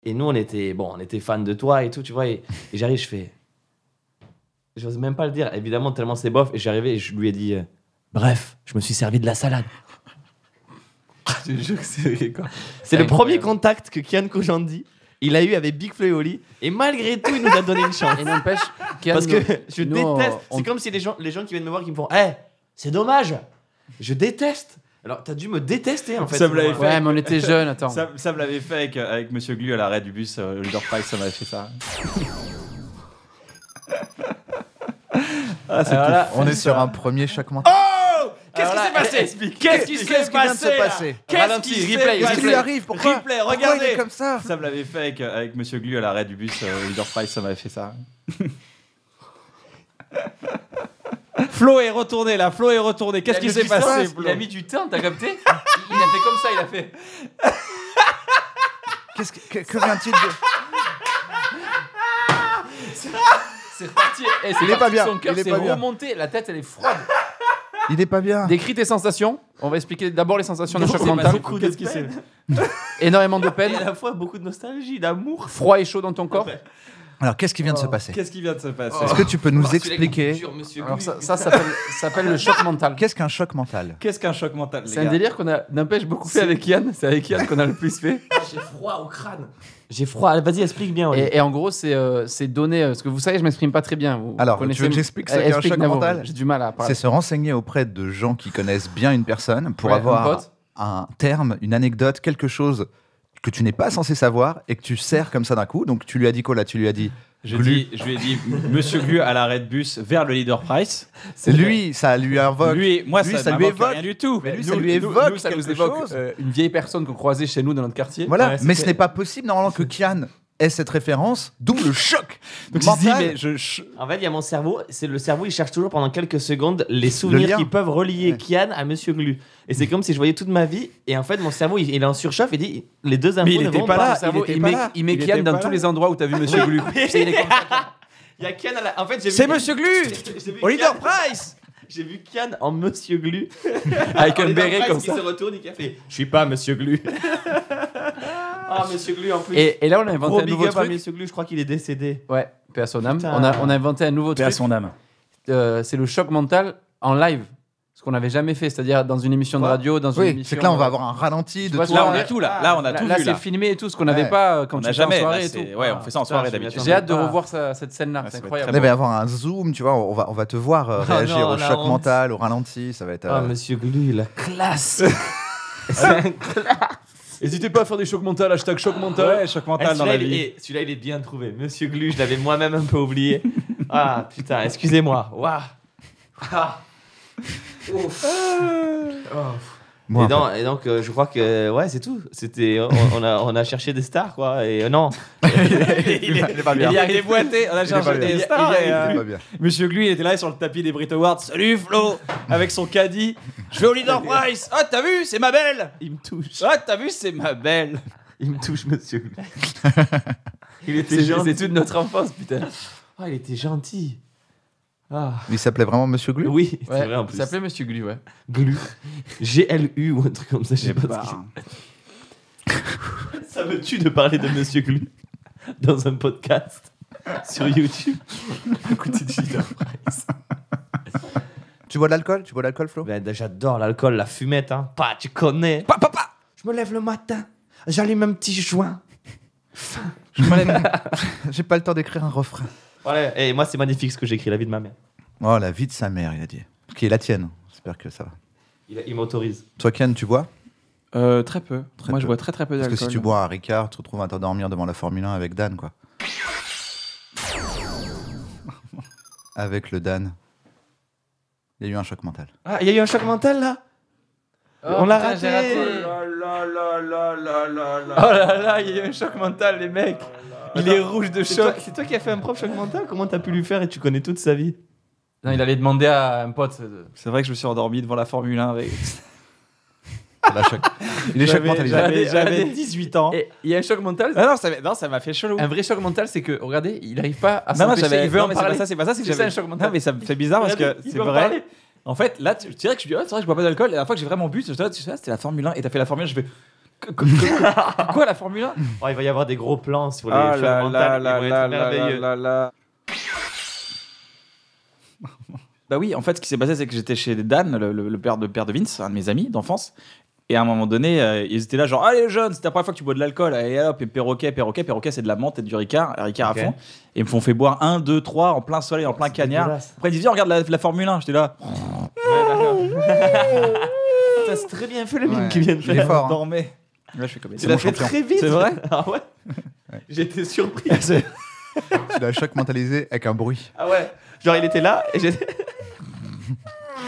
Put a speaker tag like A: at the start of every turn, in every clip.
A: Et nous, on était fans de toi et tout, tu vois. Et j'arrive, je fais... J'ose même pas le dire, évidemment, tellement c'est bof. Et j'arrivais et je lui ai dit... bref, je me suis servi de la salade. Je te jure que c'est vrai, quoi. C'est le premier contact que Kian Kojandi il a eu avec Big Flo et Oli. Et malgré tout, il nous a donné une chance.
B: Et n'empêche,
A: parce que je déteste. C'est comme si les gens qui viennent me voir qui me font c'est dommage. Je déteste. Alors, t'as dû me détester en fait.
C: Ça me l'avait fait.
B: Ouais, mais on était jeunes, attends.
C: Ça me l'avait fait avec Monsieur Glu à l'arrêt du bus, Leader Price, ça m'avait fait ça.
D: On est sur un premier choc mental.
C: Oh, qu'est-ce qui s'est passé? Qu'est-ce qui vient de se passer?
B: Qu'est-ce
D: qui lui arrive? Pourquoi
C: Replay, regardez.
D: Il est comme ça.
C: Ça me l'avait fait avec Monsieur Glu à l'arrêt du bus, Leader Price, ça m'avait fait ça. Flo est retourné là, Qu'est-ce qui s'est passé, Flo?
B: Il a mis du temps, t'as capté? Il a fait comme ça, il a fait.
D: Que vient-il de...
B: C'est reparti.
D: Il est pas bien.
B: Son cœur s'est remonté, la tête elle est froide.
D: Il est pas bien.
B: Décris tes sensations. On va expliquer d'abord les sensations d'un choc mental.
A: Qu'est-ce qui s'est...
B: Énormément de peine.
A: Et à la fois beaucoup de nostalgie, d'amour.
B: Froid et chaud dans ton corps.
D: Alors, qu'est-ce qui vient de se passer? Est-ce que tu peux nous expliquer?
B: Alors ça s'appelle le choc mental.
D: Qu'est-ce qu'un choc mental?
B: C'est un délire qu'on a n'empêche beaucoup fait avec Yann. C'est avec Yann qu'on a le plus fait.
A: J'ai froid au crâne. J'ai froid. Vas-y, explique bien.
B: Et en gros, c'est donner. Parce que vous savez, je m'exprime pas très bien.
D: Alors, tu veux que j'explique ce qu'est un choc mental?
B: J'ai du mal à parler.
D: C'est se renseigner auprès de gens qui connaissent bien une personne pour avoir un terme, une anecdote, quelque chose que tu n'es pas censé savoir et que tu sers comme ça d'un coup. Donc, tu lui as dit quoi là? Tu lui as dit...
C: Je lui ai dit Monsieur Glu à l'arrêt de bus vers le Leader Price.
D: Lui, ça lui invoque.
C: Ça lui évoque rien du tout.
D: Mais lui, ça lui évoque
B: ça nous
D: quelque
B: évoque
D: chose.
B: une vieille personne qu'on croisait chez nous dans notre quartier.
D: Voilà, mais ce n'est pas possible normalement que Kian ait cette référence, d'où le choc.
C: Donc
D: mental.
A: En fait, il y a mon cerveau. C'est le cerveau, il cherche toujours pendant quelques secondes les souvenirs qui peuvent relier Kian à Monsieur Glu. Et c'est comme si je voyais toute ma vie. Et en fait, mon cerveau, il est en surchauffe et dit les deux infos.
C: Mais il
A: ne
C: était
A: vont
C: pas là.
B: Il met Kian dans tous les endroits où t'as vu Monsieur Glu.
A: Il est comme ça. Il y a Kian En fait, j'ai vu.
C: C'est Monsieur Glu au Leader Price.
A: J'ai vu Kian en Monsieur Glu.
B: Avec un béret comme ça.
A: Il se retourne et il fait je suis pas Monsieur Glu. Ah, Monsieur Glu en plus.
B: Et là, on a inventé un nouveau truc.
A: Monsieur Glu, je crois qu'il est décédé.
B: Ouais, paix à son âme. On a inventé un nouveau truc.
C: Paix à son âme.
B: C'est le choc mental en live. Ce qu'on n'avait jamais fait, c'est-à-dire dans une émission de radio, dans une émission.
D: C'est que là, on va avoir un ralenti de
B: toi.
C: Là, on a tout là. Là, on a tout vu.
B: Là, c'est filmé et tout, ce qu'on n'avait pas quand tu étais en soirée et tout.
C: Ouais, on fait ça en soirée d'habitude.
B: J'ai hâte de revoir cette scène-là. C'est incroyable.
D: Il va y avoir un zoom, tu vois. On va te voir réagir au choc mental, au ralenti. Ça va être.
A: Ah, Monsieur Glu, la classe.
B: N'hésitez pas à faire des chocs mentaux, hashtag choc mental.
C: Ouais, choc mental dans la vie.
A: Celui-là, il est bien trouvé. Monsieur Glu, je l'avais moi-même un peu oublié. Ah, putain, excusez-moi. Waouh. Ouf. Et donc, je crois que ouais, c'est tout. C'était, on a cherché des stars, quoi. Et non.
D: Il est pas bien.
C: Il a déboîté. On a cherché des stars.
D: Il est pas bien.
C: Monsieur Glu, il était là sur le tapis des Brit Awards. Salut Flo, avec son caddie. Je vais au Leader Price. Ah, t'as vu, c'est ma belle.
A: Il me touche.
C: Ah, t'as vu, c'est ma belle.
A: Il me touche, Monsieur Glu. Il était gentil.
B: C'est toute notre enfance, putain.
A: Ah, il était gentil. Ah.
D: Il s'appelait vraiment Monsieur Glu?
A: Oui, c'est vrai en plus.
B: Il s'appelait Monsieur Glu, ouais.
A: Glu. GLU ou un truc comme ça, je sais pas ce que ça me tue de parler de Monsieur Glu dans un podcast sur YouTube. Écoutez du Leader Price.
D: Tu bois de l'alcool? Tu bois de l'alcool, Flo?
A: Ben, j'adore l'alcool, la fumette, hein. Pas, tu connais.
D: Papa.
A: Je me lève le matin, j'allume un petit joint.
D: J'ai pas le temps d'écrire un refrain.
A: Voilà, et moi, c'est magnifique ce que j'écris, la vie de ma mère.
D: Oh, la vie de sa mère, il a dit. Qui est la tienne. J'espère que ça va.
A: Il m'autorise.
D: Toi, Ken, tu bois?
B: Très peu. Moi, je bois très peu d'alcool.
D: Parce que si tu bois un Ricard, tu te retrouves à t'endormir devant la Formule 1 avec Dan, quoi. Avec le Dan. Il y a eu un choc mental.
A: Ah, il y a eu un choc mental, là? On l'a raté.
B: Oh là là, il y a eu un choc mental, les mecs. Il est rouge de choc.
A: C'est toi qui as fait un propre choc mental? Comment t'as pu lui faire et tu connais toute sa vie?
B: Non, il allait demander à un pote.
C: C'est vrai que je me suis endormi devant la Formule 1 avec.
D: Il est choc mental.
C: J'avais 18 ans.
B: Et il y a un choc mental.
C: Non, ça m'a fait chelou.
B: Un vrai choc mental, c'est que, regardez, il n'arrive pas à
C: Non,
B: s'empêcher. Il veut en
C: mais
B: parler.
C: c'est pas ça, c'est que
B: C'est ça,
C: j'avais
B: un choc mental.
C: Non, mais ça me fait bizarre parce que
B: Regardez, il
C: c'est
B: veut en
C: vrai.
B: parler.
C: En fait, là, tu dirais que je dis, c'est vrai que je bois pas d'alcool. Et la fois que j'ai vraiment bu, c'était la Formule 1 et t'as fait la Formule 1, je fais.
B: Quoi, la Formule 1?
A: Oh, il va y avoir des gros plans sur les
C: Ah
A: chocs
C: là
A: mentaux,
C: là
A: ils
C: là
A: vont être
C: là
A: merveilleux.
C: là là. Bah oui, en fait, ce qui s'est passé, c'est que j'étais chez Dan, le père de Vince, un de mes amis d'enfance. Et à un moment donné, ils étaient là, genre, allez les jeunes, c'est la première fois que tu bois de l'alcool. Allez hop, et perroquet, c'est de la menthe et du Ricard
A: Ok.
C: à fond. Et ils me font fait boire 1, 2, 3 en plein soleil, en plein cagnard.
A: dégueulasse.
C: Après, ils disent, viens, regarde la Formule 1. J'étais là,
A: Ouais, d'accord. Putain, c'est très bien fait le mime
D: Ouais,
A: qu'il vient de
D: il est
A: faire.
D: fort. Hein.
C: dormez. Là, je fais comme
A: Tu l'as fait
D: champion.
A: très vite.
C: C'est vrai?
A: Ah ouais, J'étais surpris.
D: Tu l'as choc mentalisé avec un bruit.
A: Ah ouais. Genre, il était là et j'étais.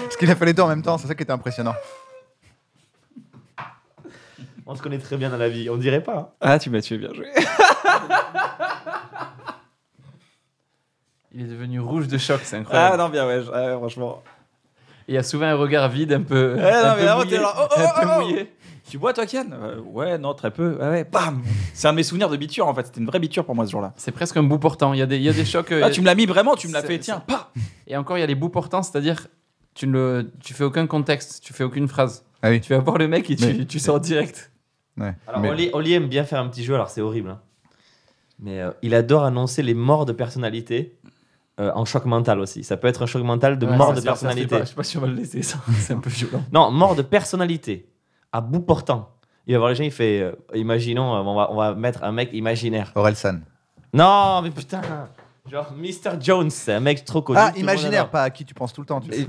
D: Parce qu'il a fait les deux en même temps, c'est ça qui était impressionnant.
A: On se connaît très bien dans la vie, on dirait pas. Hein.
C: Ah, tu m'as tué, bien joué.
B: Il est devenu rouge de choc, c'est incroyable.
C: Ah non, bien, ouais, franchement.
B: Il y a souvent un regard vide, un peu,
C: non,
B: un
C: mais
B: peu
C: vraiment,
B: mouillé.
C: t'es là,
B: Un peu
C: oh.
B: mouillé.
C: Tu bois, toi, Kian? Ouais, non, très peu. Ouais, bam. C'est un de mes souvenirs de biture, en fait. C'était une vraie biture pour moi ce jour-là.
B: C'est presque un bout portant. Il y a des chocs.
C: Ah, tu me l'as mis vraiment, tu me l'as
B: c'est-
C: fait, tiens, pas.
B: Et encore, il y a les bouts portants, c'est-à-dire tu fais aucun contexte, tu fais aucune phrase.
D: Ah oui.
B: Tu vas voir le mec et
D: Mais-
B: tu sors direct.
D: Ouais.
A: Alors,
D: Mais-
A: Oli aime bien faire un petit jeu, alors c'est horrible. Hein. Mais il adore annoncer les morts de personnalité en choc mental aussi. Ça peut être un choc mental de
B: Ouais,
A: mort
B: ça,
A: de
B: ça, ça,
A: personnalité.
B: Je sais pas si on va le laisser, ça. C'est un peu violent.
A: Non, mort de personnalité, à bout portant. Il va voir les gens, il fait imaginons, on va mettre un mec imaginaire.
D: Orelsan.
A: Non, mais putain, genre Mr. Jones, c'est un mec trop connu.
D: Ah,
A: tout le monde
D: imaginaire,
A: adore.
D: pas à qui tu penses tout le temps. Tu sais.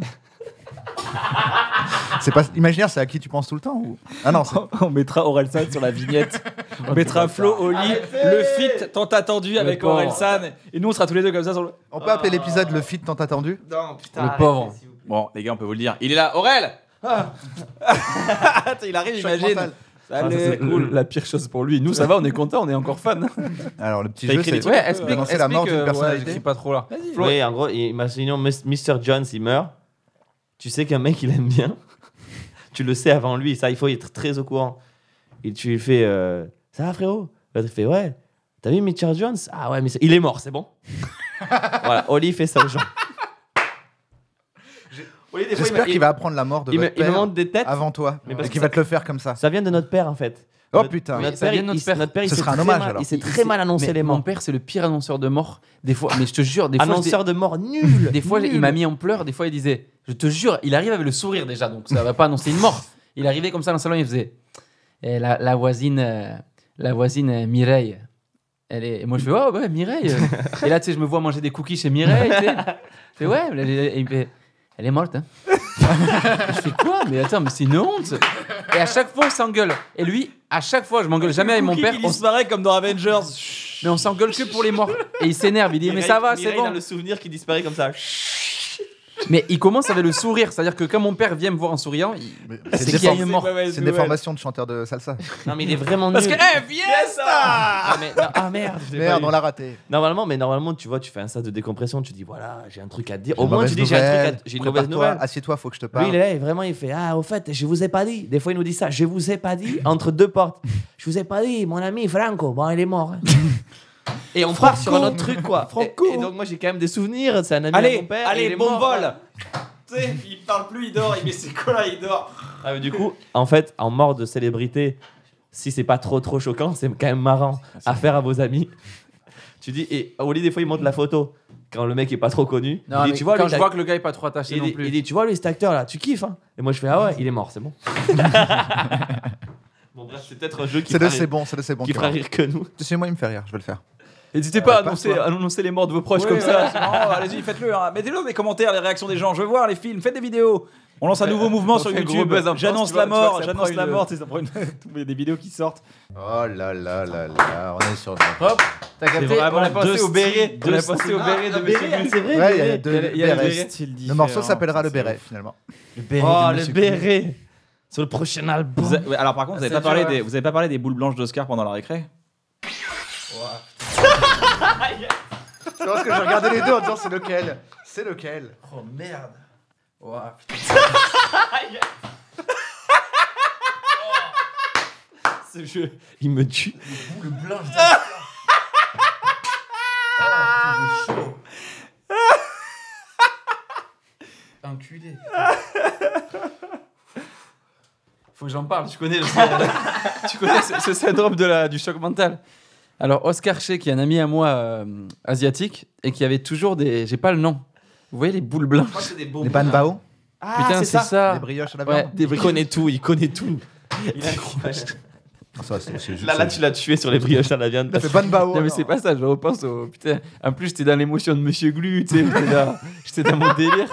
D: C'est pas imaginaire, c'est à qui tu penses tout le temps ou... Ah non, c'est...
C: On mettra Orelsan sur la vignette. On mettra Flo, Oli, le feat tant attendu avec
B: pauvre.
C: Orelsan. Et nous, on sera tous les deux comme ça sur le.
D: On peut appeler l'épisode le feat tant attendu.
A: Non, putain,
B: Le
A: arrêtez,
B: pauvre.
A: s'il vous plaît.
C: Bon, les gars, on peut vous le dire. Il est là, Aurel. Il arrive,
D: Choc
C: imagine.
D: mental.
C: Salut,
B: c'est
C: cool.
B: la pire chose pour lui. Nous, ça va, on est content, on est encore fan.
D: Alors le petit
C: T'as
D: jeu,
C: écrit
D: c'est
C: des trucs
B: Ouais, explique,
D: d'annoncer la mort d'une
B: ouais,
D: personnalité.
B: j'écris pas trop là.
A: Oui, en gros, imaginons Mr. Jones, il meurt. Tu sais qu'un mec, il aime bien. Tu le sais avant lui, ça, il faut être très au courant. Et tu lui fais ça va, frérot? L'autre, il fait ouais. T'as vu Mr. Jones? Ah ouais, mais il est mort, c'est bon. Voilà, Oli fait ça aux gens. Oli, des fois,
D: J'espère qu'il va apprendre la mort de
A: il me
D: votre père
A: montre des têtes.
D: avant toi
A: Mais parce
D: et
A: que
D: qu'il va te le faire comme ça.
A: Ça vient de notre père, en fait.
D: Oh
A: Notre-
D: putain.
A: Notre
B: Ça
A: père,
B: vient de notre père.
A: notre père, il
D: Ce
A: sait
D: sera un
A: très
D: hommage,
A: mal-
D: alors.
A: Il sait très mal annoncer
B: Mais
A: les morts.
B: Mon père, c'est le pire annonceur de mort. Des fois, mais je te jure, des fois,
A: Annonceur de mort nul.
B: des fois,
A: Nul.
B: il m'a mis en pleurs. Des fois, il disait, je te jure, il arrive avec le sourire déjà, donc ça va pas annoncer une mort. Il arrivait comme ça dans le salon, il faisait, la voisine Mireille. Et moi, je fais, oh ouais, Mireille. Et là, tu sais, je me vois manger des cookies chez Mireille. Tu sais. Je fais, ouais, et il me fait, elle est morte. Hein. Je fais quoi? Mais attends, mais c'est une honte. Et à chaque fois, on s'engueule. Et lui, à chaque fois, je m'engueule jamais avec mon père.
C: Il disparaît comme dans Avengers.
B: Mais on s'engueule que pour les morts. Et il s'énerve, il dit, mais ça va, c'est
A: Mireille
B: bon.
A: dans le souvenir qui disparaît comme ça.
B: Mais il commence avec le sourire. C'est-à-dire que quand mon père vient me voir en souriant, c'est qu'il y a une mort.
D: C'est une déformation de chanteur de salsa.
A: Non, mais il est vraiment nul.
C: Parce que, fiesta.
A: Ah, mais, non, ah merde, je l'ai pas
D: Merde,
A: eu.
D: on l'a raté.
A: Normalement, tu vois, tu fais un sas de décompression, tu dis voilà, j'ai un truc à te dire. Au
D: Une
A: moins,
D: mauvaise
A: tu dis j'ai un
D: nouvelle,
A: truc j'ai une mauvaise
D: prépare-toi,
A: nouvelle.
D: Assieds-toi, faut que je te
A: Lui,
D: parle.
A: il est là et vraiment, il fait ah, au fait, je vous ai pas dit. Des fois, il nous dit ça, je vous ai pas dit entre deux portes. Je vous ai pas dit, mon ami Franco, bon, il est mort. hein. Et on part sur un autre truc, quoi.
C: Franco.
A: Et donc, moi, j'ai quand même des souvenirs. C'est un ami de
C: Allez,
A: mon père. et il
C: allez,
A: est
C: bon
A: mort.
C: vol. Tu sais, il parle plus, il dort. Il met ses colas, il dort.
A: Ah, mais du coup, en fait, en mort de célébrité, si c'est pas trop choquant, c'est quand même marrant à faire à vos amis. Tu dis, et Oli, des fois, il montre la photo quand le mec est pas trop connu.
B: Non,
A: il dit,
B: mais
A: tu vois,
B: quand
A: lui,
B: je vois que le gars est pas trop attaché
A: il
B: non
A: dit,
B: plus.
A: il dit, tu vois, lui, cet acteur là, tu kiffes, hein? Et moi, je fais, ah ouais, il est mort, c'est bon. Bon, bref, c'est peut-être un jeu qui
D: C'est
A: fera
D: de
A: rire-
D: c'est bon, c'est de c'est bon.
A: qui fera rire que nous.
D: Tu sais, moi, il me fait rire, je vais le faire.
B: N'hésitez pas à
D: pas toi.
B: annoncer les morts de vos proches
C: Ouais,
B: comme ça.
C: voilà, c'est marrant, allez-y, faites-le. Hein. Mettez-le dans les commentaires, les réactions des gens. Je veux voir les films, faites des vidéos. On lance un nouveau mouvement
B: on
C: sur
B: fait un gros
C: YouTube.
B: buzz en France,
C: J'annonce
B: tu vois-
C: la
B: tu vois
C: mort,
B: que ça
C: j'annonce
B: prend
C: la
B: une-
C: mort. Ça prend il y a des vidéos qui sortent.
D: Oh là là là là, on est sur.
B: Hop, t'as capté?
C: vraiment
B: On a passé
C: deux
B: au béret.
C: styles,
B: On a
C: deux
B: passé au béret de
A: Ah,
B: Monsieur
A: béret,
B: Gus.
A: c'est vrai.
D: Ouais, il y a
A: béret.
D: deux
B: Il y a le
D: bérets.
B: béret.
D: Le morceau s'appellera le béret finalement.
B: Le béret
A: Oh,
B: de
A: le
B: Monsieur
A: béret sur le prochain album.
C: Ouais, alors par contre, vous
B: Ah,
C: avez
B: c'est
C: pas parlé
B: dur,
C: des, vous avez pas parlé des boules blanches d'Oscar pendant la récré?
D: Je pense que j'ai regardé les deux en disant c'est lequel. C'est lequel.
B: Oh merde. Ouah, putain.
A: Ce jeu, il me tue.
B: Le blanc, j'ai chaud. Enculé. Faut que j'en parle. Tu connais, tu connais ce syndrome du choc mental. Alors, Oscar Che, qui est un ami à moi asiatique et qui avait toujours des. J'ai pas le nom. Vous voyez les boules blanches?
D: Les banbao.
A: Ah,
B: Putain, c'est ça.
D: Les brioches à la
B: Ouais,
D: viande.
B: des
A: Il connaît tout, il connaît tout. Il est incroyable.
D: Ça, c'est juste-
A: Là, tu l'as tué sur les brioches à la viande.
D: Ça fait banbao.
B: Non, mais c'est pas ça. Je repense au. Putain. En plus, j'étais dans l'émotion de Monsieur Glu. Tu sais, j'étais dans mon délire.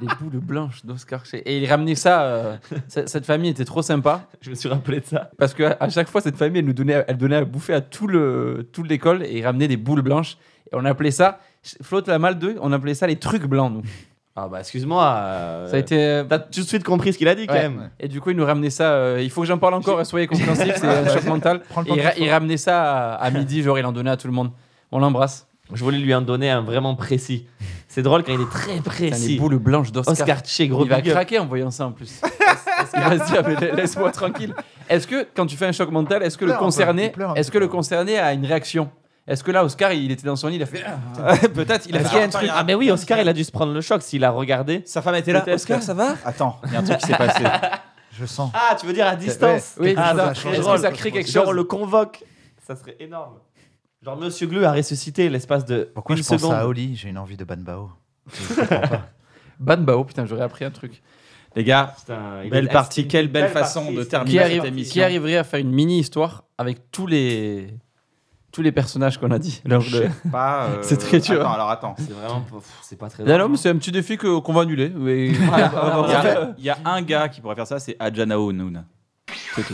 B: Les boules blanches d'Oscar Che. Et il ramenait ça. Cette famille était trop sympa.
A: Je me suis rappelé de ça.
B: Parce qu'à chaque fois, cette famille, elle donnait à bouffer à toute l'école et il ramenait des boules blanches. Et on appelait ça, Flotte la mal d'eux, on appelait ça les trucs blancs, nous.
A: Ah bah excuse-moi.
B: Ça a été.
A: T'as tout de suite compris ce qu'il a dit quand
B: Ouais.
A: même.
B: Et du coup, il nous ramenait ça. Il faut que j'en parle encore, soyez compréhensifs, c'est un choc mental.
D: Prends le
B: Et
D: temps
B: il ramenait ça à midi, genre il en donnait à tout le monde. On l'embrasse.
A: Je voulais lui en donner un vraiment précis. C'est drôle quand il est très
B: Putain,
A: précis.
B: les boules blanches d'Oscar.
A: Oscar Che, gros
B: Il va
A: big up.
B: craquer en voyant ça en plus. Il va se dire, mais laisse-moi tranquille. Est-ce que, quand tu fais un choc mental, est-ce que
D: Il
B: le
D: pleure un peu,
B: concerné,
D: il pleure un
B: est-ce
D: peu,
B: que le
D: quoi.
B: concerné a une réaction? Est-ce que là, Oscar, il était dans son lit, il a fait. Peut-être, il a fait un truc.
A: Ah mais oui, Oscar, il a dû se prendre le choc s'il a regardé.
C: Sa femme était là.
A: Peut-être
C: Oscar,
A: que-
C: ça va? Attends, il y a un truc qui s'est passé.
D: Je sens.
A: Ah, tu veux dire à distance?
B: Oui,
A: Ah,
B: c'est ça.
A: ça serait
B: Est-ce
A: drôle.
B: que ça crée quelque
A: Genre,
B: chose?
A: on le convoque. Ça serait énorme. Genre, Monsieur Glu a ressuscité l'espace de
D: Pourquoi
A: une
D: je pense
A: seconde.
D: à Oli? J'ai une envie de banbao. Je comprends pas.
B: Ban Bao, putain, j'aurais appris un truc.
C: Les gars,
A: Putain, il
C: belle
A: est-
C: partie,
A: c'est
C: quelle
A: une
C: belle façon
A: partie,
C: de
A: c'est-
C: terminer cette
B: Qui
C: émission.
B: arriverait à faire une mini-histoire avec tous les personnages qu'on a dit lors
C: Je
B: de-
C: sais pas.
B: C'est très dur.
C: Attends.
A: C'est vraiment pas- c'est pas très
B: Non, non,
A: drôle.
B: mais c'est un petit défi qu'on va annuler. Oui.
C: Il y a un gars qui pourrait faire ça, c'est Adjanao Noon. C'est tout.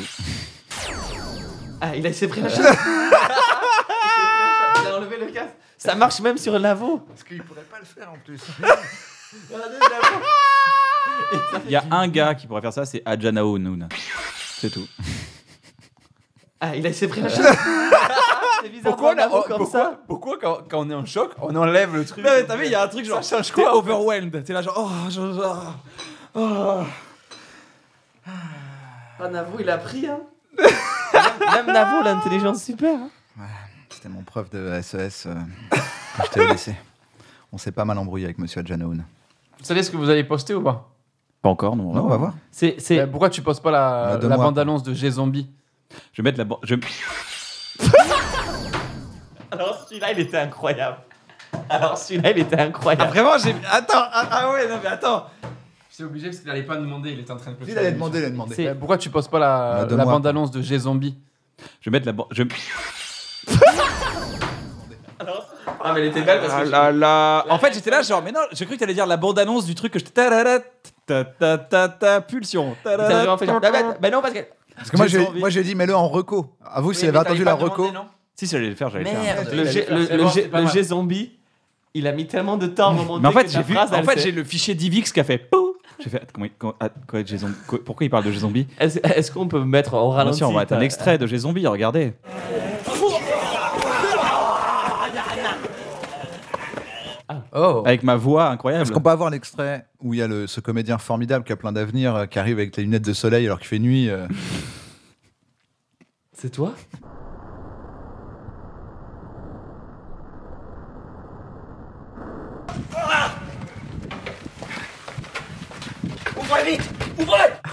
A: Ah, il s'est pris la chaise. Il a enlevé le casque. Ça marche même sur Lavo.
D: Parce qu'il pourrait pas le faire en plus.
C: Il y a un gars qui pourrait faire ça, c'est Adjanao Noon. C'est tout.
A: Ah, il s'est pris la chaise. C'est bizarre.
B: Pourquoi,
A: Lavo comme ça.
B: pourquoi quand on est en choc, on enlève le truc?
C: Non, mais t'as vu, il y a un truc genre.
B: Ça change
C: T'es
B: quoi
C: overwhelmed. T'es là genre.
A: Ah, Navo, il a pris, hein. Même Navo, l'intelligence super. Hein.
D: C'était mon prof de SES quand j'étais au lycée. On s'est pas mal embrouillé avec Monsieur Adjanoun.
B: Vous savez ce que vous allez poster ou pas?
C: Pas encore, non.
D: Non, on va voir.
A: C'est...
B: Pourquoi tu postes pas la
D: Donne-moi.
B: bande-annonce de G-Zombie?
C: Je vais mettre la.
A: Alors, celui-là, il était incroyable. Ah,
C: Vraiment, j'ai. Attends, ah ouais, non, mais attends.
B: J'étais obligé parce qu'il allait pas demander, il était en train de
D: Il allait demander.
A: C'est-
B: Pourquoi tu postes pas la
D: Donne-moi.
B: bande-annonce de G-Zombie?
C: Je vais mettre la.
A: Ah, mais elle était belle parce
C: Ah
A: que...
C: là là. En fait, j'étais là, genre, mais non, j'ai cru que t'allais dire la bande-annonce du truc que je. Pulsion.
A: T'as vraiment fait genre... Bah non, parce que...
D: Parce que moi,
C: J'ai
D: j'ai,
C: envie.
D: moi, j'ai dit, mets-le en reco. Avoue, s'il avait attendu la reco.
C: Si, j'allais le faire, j'allais le faire.
A: Merde,
B: Il allait faire, c'est bon, c'est pas
A: le
B: mal.
A: G-Zombie, il a mis tellement de temps à remonter
C: Mais en fait,
A: que
C: j'ai
A: ta
C: vu.
A: phrase,
C: En
A: elle
C: fait,
A: fait-
C: j'ai le fichier Divix qui a fait. Pou. J'ai fait. Quoi, G-Zombie pourquoi il parle de G-Zombie?
A: Est-ce qu'on peut mettre au
C: Bien
A: ralenti
C: sûr, on va mettre un extrait de G-Zombie, regardez.
B: Oh.
C: Avec ma voix incroyable.
D: Est-ce qu'on peut avoir l'extrait où il y a ce comédien formidable qui a plein d'avenir, qui arrive avec les lunettes de soleil alors qu'il fait nuit
A: C'est toi?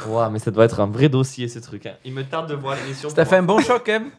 A: Ouah, mais ça doit être un vrai dossier ce truc. Hein. Il me tarde de voir l'émission.
B: T'as fait un bon choc, quand même?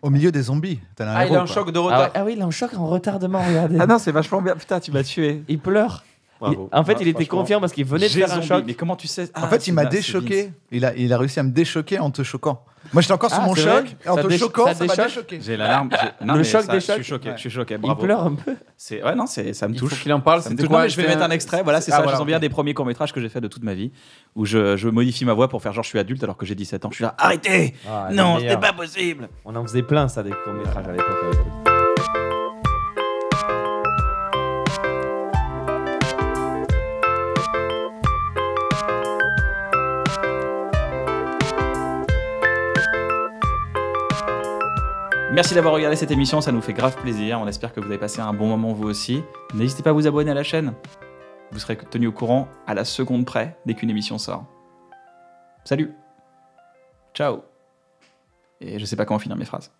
D: au milieu des zombies. Tel un
B: Ah, il
D: héros,
B: est en
D: quoi.
B: choc de
A: Ah,
B: retard.
A: ouais. Ah oui, il est en choc, en retardement, regardez.
C: Ah non, c'est vachement bien. Putain, tu m'as tué.
A: Il pleure.
C: Bravo.
A: En fait,
C: Ah,
A: il était
C: franchement.
A: confiant parce qu'il venait de faire un
C: G-Zombie.
A: choc.
C: Mais comment tu sais?
D: En fait, il m'a déchoqué. Il a réussi à me déchoquer en te choquant. Moi, j'étais encore sur
A: Ah,
D: mon
A: c'est
D: choc.
A: vrai
D: Et en
A: Ça
D: te
A: ça
D: choquant, ça m'a
A: déchoque
D: déchoqué.
C: J'ai l'alarme. Non,
A: Le
C: mais
A: choc
C: ça,
A: des
C: Je suis
A: chocs.
C: choqué.
D: Ouais.
C: Je suis choqué.
A: Il
C: Bravo.
A: pleure un peu.
C: C'est ouais, non, ça me
B: Il faut
C: touche.
B: qu'il en parle.
C: Ça me
B: C'était
C: touche.
B: quoi?
C: Non, mais je vais
B: C'était
C: mettre un extrait. Voilà, c'est
B: Ah,
C: ça.
B: voilà,
C: Je sens bien
B: ok.
C: des premiers courts-métrages que j'ai fait de toute ma vie où je modifie ma voix pour faire genre je suis adulte alors que j'ai 17 ans. Je suis là. Arrêtez!
A: Ah,
C: Non,
A: le
C: c'était
A: meilleur.
C: pas possible.
A: On en faisait plein, ça, des courts-métrages à l'époque. avec lui.
C: Merci d'avoir regardé cette émission, ça nous fait grave plaisir. On espère que vous avez passé un bon moment vous aussi. N'hésitez pas à vous abonner à la chaîne. Vous serez tenu au courant à la seconde près dès qu'une émission sort. Salut. Ciao. Et je sais pas comment finir mes phrases.